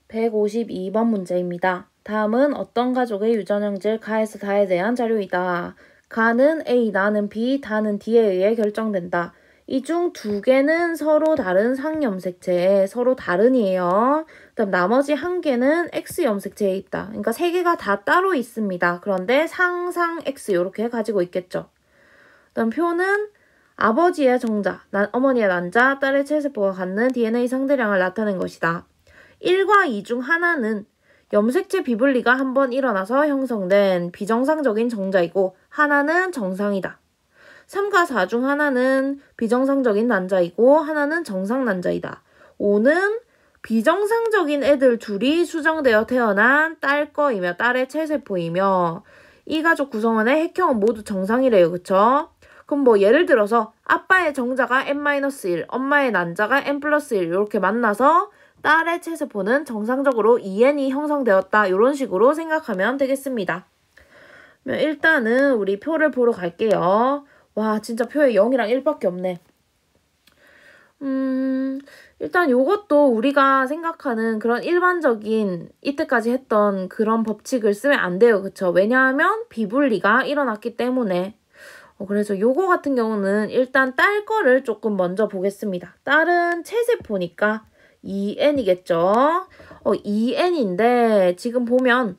152번 문제입니다. 다음은 어떤 가족의 유전형질 가에서 다에 대한 자료이다. 가는 A, 나는 B, 다는 D에 의해 결정된다. 이 중 두 개는 서로 다른 상염색체에 서로 다른이에요. 그다음 나머지 한 개는 X염색체에 있다. 그러니까 세 개가 다 따로 있습니다. 그런데 상상 X 이렇게 가지고 있겠죠. 그다음 표는 아버지의 정자, 어머니의 난자, 딸의 체세포가 갖는 DNA 상대량을 나타낸 것이다. 1과 2 중 하나는 염색체 비분리가 한 번 일어나서 형성된 비정상적인 정자이고 하나는 정상이다. 3과 4 중 하나는 비정상적인 난자이고 하나는 정상 난자이다. 5는 비정상적인 애들 둘이 수정되어 태어난 딸 거이며 딸의 체세포이며 이 가족 구성원의 핵형은 모두 정상이래요. 그쵸? 그럼 뭐 예를 들어서 아빠의 정자가 n-1, 엄마의 난자가 n+1 이렇게 만나서 딸의 체세포는 정상적으로 2n이 형성되었다. 이런 식으로 생각하면 되겠습니다. 일단은 우리 표를 보러 갈게요. 와, 진짜 표에 0이랑 1밖에 없네. 일단 요것도 우리가 생각하는 그런 일반적인 이때까지 했던 그런 법칙을 쓰면 안 돼요. 그쵸? 왜냐하면 비분리가 일어났기 때문에. 그래서 요거 같은 경우는 일단 딸 거를 조금 먼저 보겠습니다. 딸은 체세포니까 2n이겠죠? 2n인데 지금 보면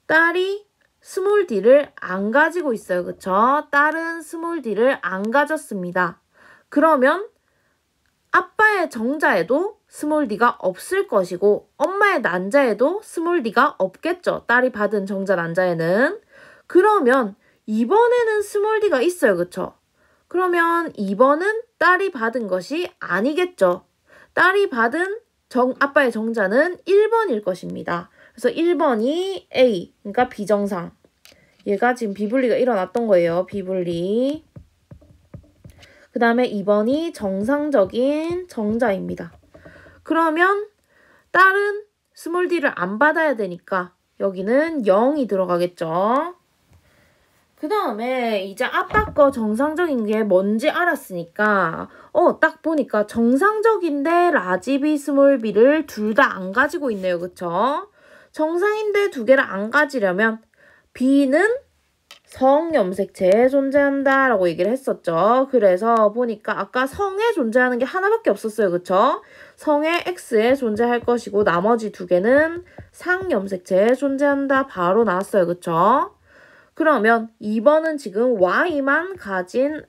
딸이 스몰 d를 안 가지고 있어요. 그쵸? 딸은 스몰 d를 안 가졌습니다. 그러면 아빠의 정자에도 스몰 d가 없을 것이고 엄마의 난자에도 스몰 d가 없겠죠. 딸이 받은 정자 난자에는. 그러면 2번에는 스몰 d가 있어요. 그쵸? 그러면 2번은 딸이 받은 것이 아니겠죠. 딸이 받은 아빠의 정자는 1번일 것입니다. 그래서 1번이 A, 그러니까 비정상. 얘가 지금 비분리가 일어났던 거예요. 비분리. 그 다음에 2번이 정상적인 정자입니다. 그러면 딸은 스몰 d를 안 받아야 되니까 여기는 0이 들어가겠죠. 그 다음에 이제 아빠 거 정상적인 게 뭔지 알았으니까 딱 보니까 정상적인데 라지비 스몰비를 둘 다 안 가지고 있네요. 그쵸? 정상인데 두 개를 안 가지려면 B는 성염색체에 존재한다 라고 얘기를 했었죠. 그래서 보니까 아까 성에 존재하는 게 하나밖에 없었어요. 그쵸? 성에 X에 존재할 것이고 나머지 두 개는 상염색체에 존재한다 바로 나왔어요. 그쵸? 그러면 2번은 지금 Y만 가진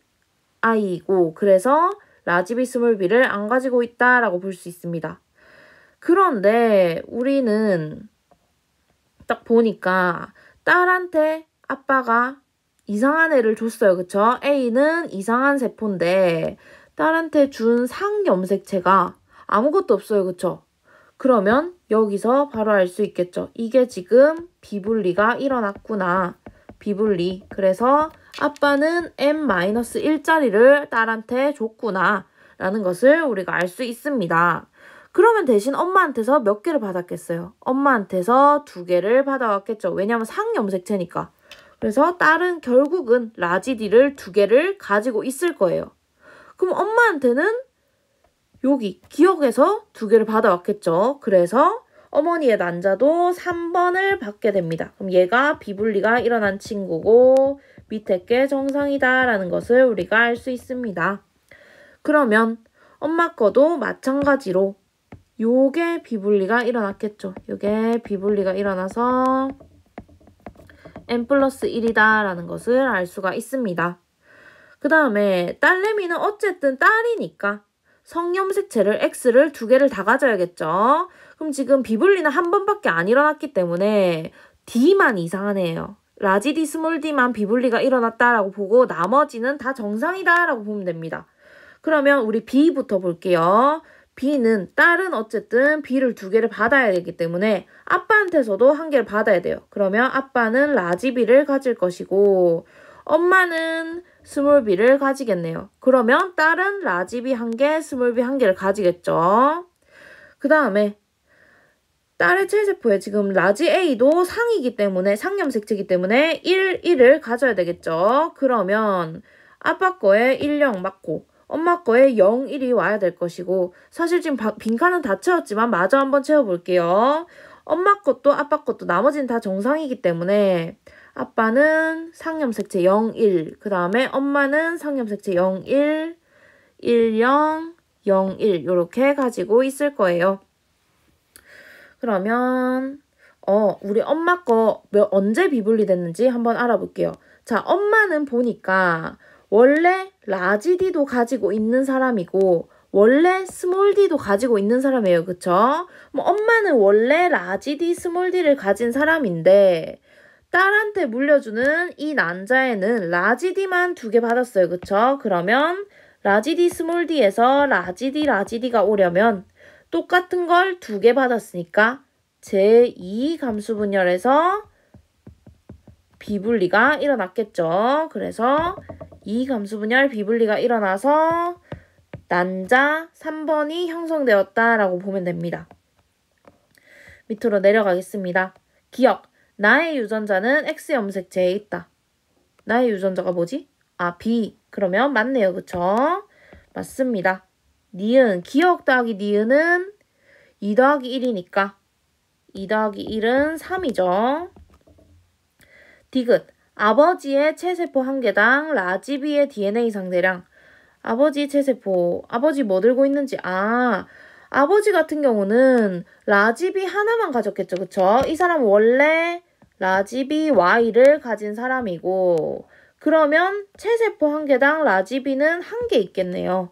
아이이고 그래서 라지비 스몰비를 안 가지고 있다라고 볼 수 있습니다. 그런데 우리는 딱 보니까 딸한테 아빠가 이상한 애를 줬어요. 그쵸? A는 이상한 세포인데 딸한테 준 상염색체가 아무것도 없어요. 그쵸? 그러면 여기서 바로 알 수 있겠죠. 이게 지금 비분리가 일어났구나. 비분리. 그래서 아빠는 n-1짜리를 딸한테 줬구나 라는 것을 우리가 알 수 있습니다. 그러면 대신 엄마한테서 몇 개를 받았겠어요? 엄마한테서 2개를 받아왔겠죠. 왜냐하면 상염색체니까. 그래서 딸은 결국은 라지디를 2개를 가지고 있을 거예요. 그럼 엄마한테는 여기 기억에서 2개를 받아왔겠죠. 그래서 어머니의 난자도 3번을 받게 됩니다. 그럼 얘가 비분리가 일어난 친구고 밑에 게 정상이다 라는 것을 우리가 알 수 있습니다. 그러면 엄마 거도 마찬가지로 요게 비분리가 일어났겠죠. 요게 비분리가 일어나서 n+1이다 라는 것을 알 수가 있습니다. 그 다음에 딸내미는 어쨌든 딸이니까 성염색체를 X를 2개를 다 가져야겠죠. 그럼 지금 비분리는 한 번밖에 안 일어났기 때문에 D만 이상한 애예요. 라지 D, 스몰 D만 비분리가 일어났다라고 보고 나머지는 다 정상이다라고 보면 됩니다. 그러면 우리 B부터 볼게요. B는 딸은 어쨌든 B를 2개를 받아야 되기 때문에 아빠한테서도 1개를 받아야 돼요. 그러면 아빠는 라지 B를 가질 것이고 엄마는 스몰 b를 가지겠네요. 그러면 딸은 라지 B 1개, 스몰 B 1개를 가지겠죠. 그 다음에 딸의 체세포에 지금 라지 A도 상이기 때문에 상염색체이기 때문에 1, 1을 가져야 되겠죠. 그러면 아빠 거에 1, 0 맞고 엄마 거에 0, 1이 와야 될 것이고 사실 지금 빈칸은 다 채웠지만 마저 한번 채워볼게요. 엄마 것도 아빠 것도 나머지는 다 정상이기 때문에 아빠는 상염색채 0, 1, 그 다음에 엄마는 상염색채 0, 1, 1, 0, 0, 1 이렇게 가지고 있을 거예요. 그러면 우리 엄마 거 언제 비분리 됐는지 한번 알아볼게요. 자, 엄마는 보니까 원래 라지 D도 가지고 있는 사람이고 원래 스몰 D도 가지고 있는 사람이에요. 그쵸? 뭐 엄마는 원래 라지 D, 스몰 D를 가진 사람인데 딸한테 물려주는 이 난자에는 라지 D만 2개 받았어요. 그쵸? 그러면 라지 D, 스몰 D에서 라지 D, 라지 D가 오려면 똑같은 걸 2개 받았으니까 제2 감수 분열에서 비분리가 일어났겠죠. 그래서 이 감수 분열 비분리가 일어나서 난자 3번이 형성되었다라고 보면 됩니다. 밑으로 내려가겠습니다. 기억, 나의 유전자는 X 염색체에 있다. 나의 유전자가 뭐지? 아, B. 그러면 맞네요. 그쵸? 맞습니다. 니은, 기억 더하기 니은은 2 더하기 1이니까 2 더하기 1은 3이죠. 디귿, 아버지의 체세포 한 개당 라지 B의 DNA 상대량. 아버지 체세포, 아버지 뭐 들고 있는지, 아버지 같은 경우는 라지 B 하나만 가졌겠죠. 그쵸? 이 사람은 원래 라지 B Y를 가진 사람이고 그러면 체세포 한 개당 라지 B는 1개 있겠네요.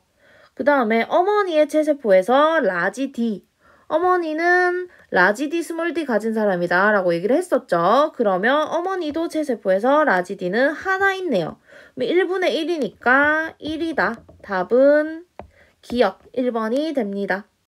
그 다음에 어머니의 체세포에서 라지 D, 어머니는 라지 D, 스몰 D 가진 사람이다 라고 얘기를 했었죠. 그러면 어머니도 체세포에서 라지 D는 하나 있네요. 1분의 1이니까 1이다. 답은 기억 1번이 됩니다.